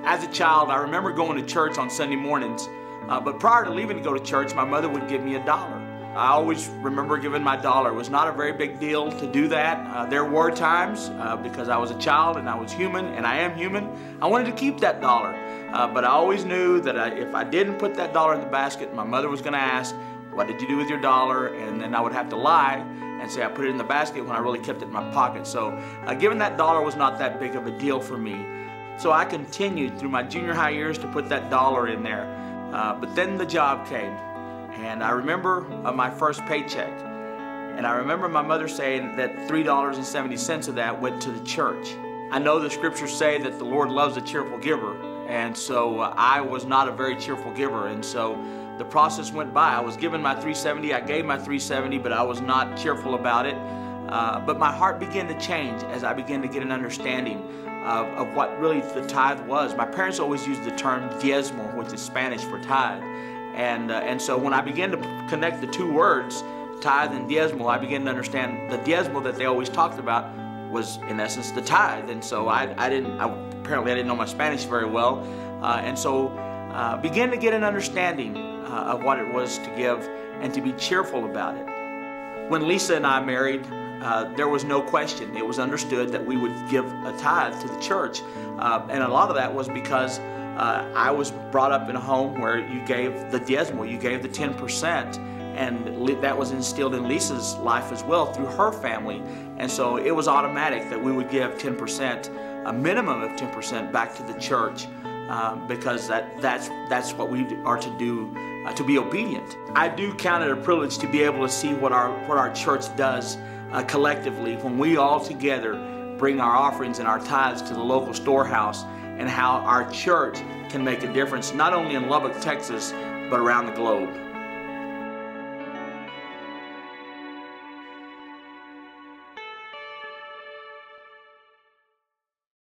As a child, I remember going to church on Sunday mornings, but prior to leaving to go to church, my mother would give me $1. I always remember giving my $1. It was not a very big deal to do that. There were times, because I was a child and I was human, and I am human, I wanted to keep that $1. But I always knew that if I didn't put that $1 in the basket, my mother was going to ask, "What did you do with your $1?" And then I would have to lie and say I put it in the basket when I really kept it in my pocket. So giving that $1 was not that big of a deal for me. So I continued through my junior high years to put that $1 in there. But then the job came. And I remember my first paycheck, and I remember my mother saying that $3.70 of that went to the church. I know the scriptures say that the Lord loves a cheerful giver, and so I was not a very cheerful giver, and so the process went by. I was given my $3.70, I gave my $3.70, but I was not cheerful about it. But my heart began to change as I began to get an understanding of what really the tithe was. My parents always used the term diezmo, which is Spanish for tithe. And so when I began to connect the two words, tithe and diezmo, I began to understand the diezmo that they always talked about was in essence the tithe. And so apparently I didn't know my Spanish very well, and so began to get an understanding of what it was to give and to be cheerful about it. When Lisa and I married, there was no question. It was understood that we would give a tithe to the church, and a lot of that was because I was brought up in a home where you gave the diezmo, you gave the 10%, and that was instilled in Lisa's life as well through her family. And so it was automatic that we would give 10%, a minimum of 10% back to the church, because that's what we are to do, to be obedient. I do count it a privilege to be able to see what our church does collectively when we all together bring our offerings and our tithes to the local storehouse, and how our church can make a difference not only in Lubbock, Texas, but around the globe.